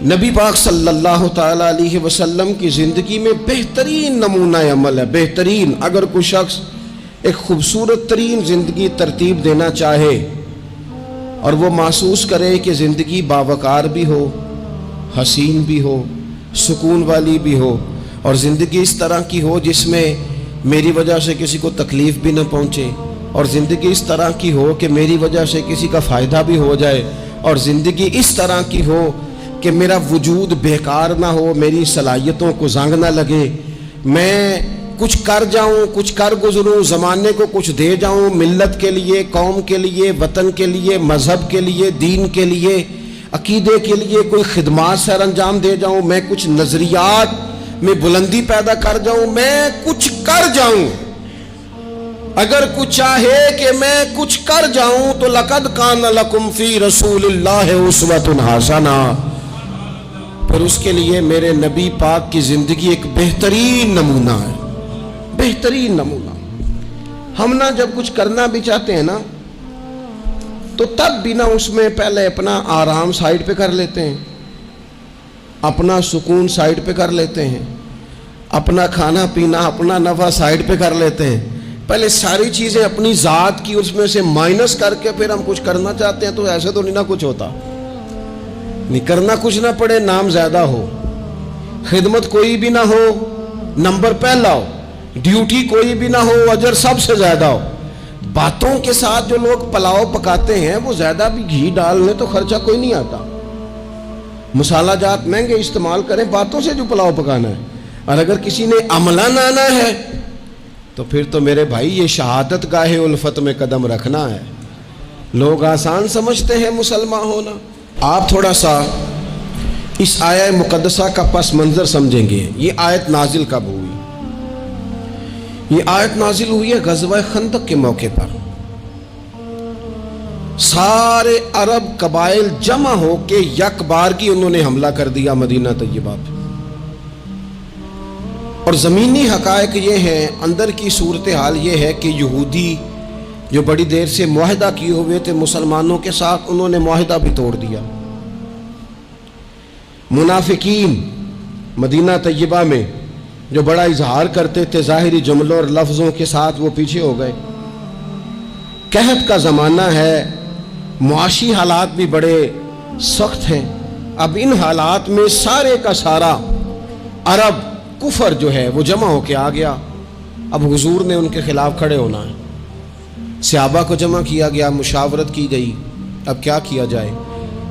نبی پاک صلی اللہ تعالیٰ علیہ وسلم کی زندگی میں بہترین نمونہ عمل ہے. بہترین. اگر کوئی شخص ایک خوبصورت ترین زندگی ترتیب دینا چاہے اور وہ محسوس کرے کہ زندگی باوقار بھی ہو، حسین بھی ہو، سکون والی بھی ہو، اور زندگی اس طرح کی ہو جس میں میری وجہ سے کسی کو تکلیف بھی نہ پہنچے، اور زندگی اس طرح کی ہو کہ میری وجہ سے کسی کا فائدہ بھی ہو جائے، اور زندگی اس طرح کی ہو کہ میرا وجود بیکار نہ ہو، میری صلاحیتوں کو زنگ نہ لگے، میں کچھ کر جاؤں، کچھ کر گزروں، زمانے کو کچھ دے جاؤں، ملت کے لیے، قوم کے لیے، وطن کے لیے، مذہب کے لیے، دین کے لیے، عقیدے کے لیے کوئی خدمات سر انجام دے جاؤں، میں کچھ نظریات میں بلندی پیدا کر جاؤں، میں کچھ کر جاؤں. اگر کچھ چاہے کہ میں کچھ کر جاؤں تو لقد کان لکم فی رسول اللہ اسوۃ حسنہ، پھر اس کے لیے میرے نبی پاک کی زندگی ایک بہترین نمونہ ہے. بہترین نمونہ. ہم نا جب کچھ کرنا بھی چاہتے ہیں نا تو تب بھی نا اس میں پہلے اپنا آرام سائیڈ پہ کر لیتے ہیں، اپنا سکون سائیڈ پہ کر لیتے ہیں، اپنا کھانا پینا، اپنا نفع سائیڈ پہ کر لیتے ہیں. پہلے ساری چیزیں اپنی ذات کی اس میں سے مائنس کر کے پھر ہم کچھ کرنا چاہتے ہیں. تو ایسے تو نہیں نہ کچھ ہوتا، نہیں کرنا کچھ نہ پڑے، نام زیادہ ہو، خدمت کوئی بھی نہ ہو، نمبر پہلا ہو، ڈیوٹی کوئی بھی نہ ہو، اجر سب سے زیادہ ہو. باتوں کے ساتھ جو لوگ پلاؤ پکاتے ہیں وہ زیادہ بھی گھی ڈالنے تو خرچہ کوئی نہیں آتا، مسالہ جات مہنگے استعمال کریں، باتوں سے جو پلاؤ پکانا ہے. اور اگر کسی نے عملاً آنا ہے تو پھر تو میرے بھائی یہ شہادت گاہ الفت میں قدم رکھنا ہے. لوگ آسان سمجھتے ہیں مسلمان ہونا. آپ تھوڑا سا اس آیہ مقدسہ کا پس منظر سمجھیں گے. یہ آیت نازل کب ہوئی؟ یہ آیت نازل ہوئی ہے غزوہ خندق کے موقع پر. سارے عرب قبائل جمع ہو کے یک بارگی انہوں نے حملہ کر دیا مدینہ طیبہ پہ. اور زمینی حقائق یہ ہیں، اندر کی صورتحال یہ ہے کہ یہودی جو بڑی دیر سے معاہدہ کیے ہوئے تھے مسلمانوں کے ساتھ، انہوں نے معاہدہ بھی توڑ دیا. منافقین مدینہ طیبہ میں جو بڑا اظہار کرتے تھے ظاہری جملوں اور لفظوں کے ساتھ، وہ پیچھے ہو گئے. قحط کا زمانہ ہے، معاشی حالات بھی بڑے سخت ہیں. اب ان حالات میں سارے کا سارا عرب کفر جو ہے وہ جمع ہو کے آ گیا. اب حضور نے ان کے خلاف کھڑے ہونا ہے. صحابہ کو جمع کیا گیا، مشاورت کی گئی اب کیا کیا جائے.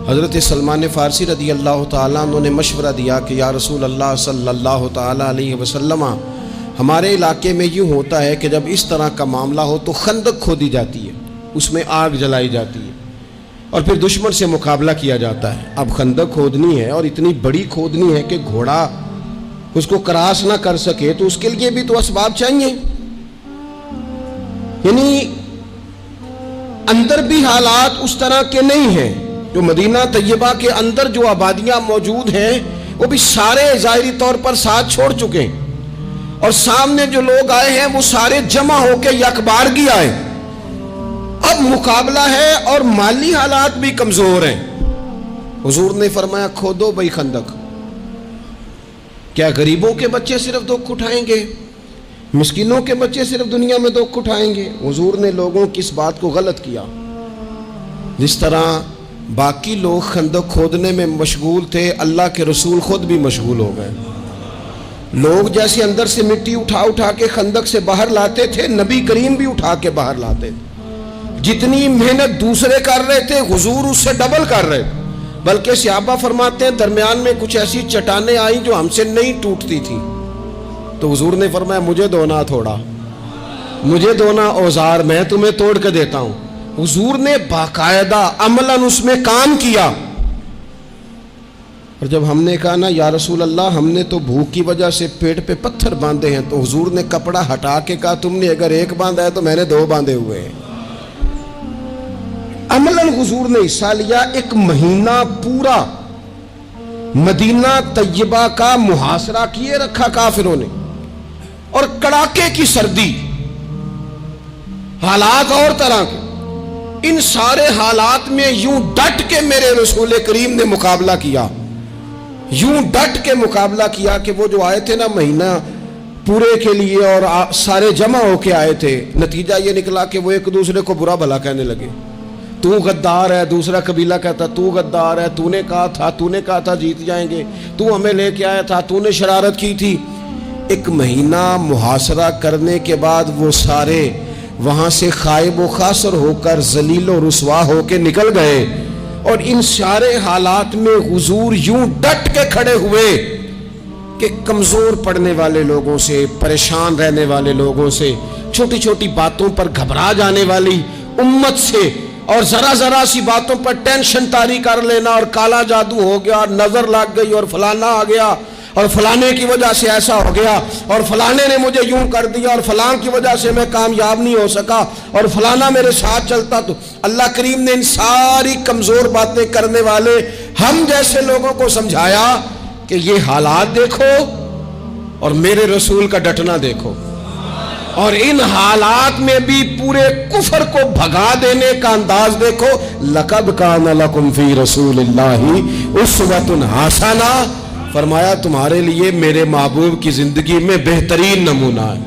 حضرت سلمان فارسی رضی اللہ تعالیٰ عنہ نے مشورہ دیا کہ یا رسول اللہ صلی اللہ تعالیٰ علیہ وسلم، ہمارے علاقے میں یوں ہوتا ہے کہ جب اس طرح کا معاملہ ہو تو خندق کھودی جاتی ہے، اس میں آگ جلائی جاتی ہے اور پھر دشمن سے مقابلہ کیا جاتا ہے. اب خندق کھودنی ہے اور اتنی بڑی کھودنی ہے کہ گھوڑا اس کو کراس نہ کر سکے، تو اس کے لیے بھی تو اسباب چاہیے. یعنی اندر بھی حالات اس طرح کے نہیں ہیں. جو مدینہ طیبہ کے اندر جو آبادیاں موجود ہیں وہ بھی سارے ظاہری طور پر ساتھ چھوڑ چکے ہیں، اور سامنے جو لوگ آئے ہیں وہ سارے جمع ہو کے یکبارگی آئے. اب مقابلہ ہے اور مالی حالات بھی کمزور ہیں. حضور نے فرمایا کھودو بھائی خندق. کیا غریبوں کے بچے صرف دکھ اٹھائیں گے؟ مسکینوں کے بچے صرف دنیا میں دکھ اٹھائیں گے؟ حضور نے لوگوں کی اس بات کو غلط کیا. جس طرح باقی لوگ خندق کھودنے میں مشغول تھے، اللہ کے رسول خود بھی مشغول ہو گئے. لوگ جیسے اندر سے مٹی اٹھا اٹھا کے خندق سے باہر لاتے تھے، نبی کریم بھی اٹھا کے باہر لاتے تھے. جتنی محنت دوسرے کر رہے تھے حضور اس سے ڈبل کر رہے تھے. بلکہ صحابہ فرماتے ہیں درمیان میں کچھ ایسی چٹانیں آئیں جو ہم سے نہیں ٹوٹتی تھی، تو حضور نے فرمایا مجھے دونا تھوڑا، مجھے دونا اوزار، میں تمہیں توڑ کے دیتا ہوں. حضور نے باقاعدہ عملاً اس میں کام کیا. اور جب ہم نے کہا نا یا رسول اللہ ہم نے تو بھوک کی وجہ سے پیٹ پہ پتھر باندھے ہیں، تو حضور نے کپڑا ہٹا کے کہا تم نے اگر ایک باندھا ہے تو میں نے 2 باندھے ہوئے ہیں. عملاً حضور نے حصہ لیا. 1 مہینہ پورا مدینہ طیبہ کا محاصرہ کیے رکھا کافروں نے، اور کڑاکے کی سردی، حالات اور طرح کے. ان سارے حالات میں یوں ڈٹ کے میرے رسول کریم نے مقابلہ کیا. یوں ڈٹ کے مقابلہ کیا کہ وہ جو آئے تھے نا مہینہ پورے کے لیے اور سارے جمع ہو کے آئے تھے، نتیجہ یہ نکلا کہ وہ ایک دوسرے کو برا بھلا کہنے لگے. تو غدار ہے، دوسرا قبیلہ کہتا تو غدار ہے، تو نے کہا تھا جیت جائیں گے، تو ہمیں لے کے آیا تھا، تو نے شرارت کی تھی. ایک مہینہ محاصرہ کرنے کے بعد وہ سارے وہاں سے خائب و خاسر ہو کر ذلیل و رسوا ہو کے نکل گئے. اور ان سارے حالات میں حضور یوں ڈٹ کے کھڑے ہوئے کہ کمزور پڑنے والے لوگوں سے، پریشان رہنے والے لوگوں سے، چھوٹی چھوٹی باتوں پر گھبرا جانے والی امت سے، اور ذرا سی باتوں پر ٹینشن طاری کر لینا اور کالا جادو ہو گیا اور نظر لگ گئی اور فلانا آ گیا اور فلانے کی وجہ سے ایسا ہو گیا اور فلانے نے مجھے یوں کر دیا اور فلاں کی وجہ سے میں کامیاب نہیں ہو سکا اور فلانا میرے ساتھ چلتا. تو اللہ کریم نے ان ساری کمزور باتیں کرنے والے ہم جیسے لوگوں کو سمجھایا کہ یہ حالات دیکھو اور میرے رسول کا ڈٹنا دیکھو، اور ان حالات میں بھی پورے کفر کو بھگا دینے کا انداز دیکھو. لَقَدْ كَانَ لَكُمْ فِي رَسُولِ اللَّهِ أُسْوَةٌ حَسَنَةٌ، فرمایا تمہارے لیے میرے محبوب کی زندگی میں بہترین نمونہ ہے.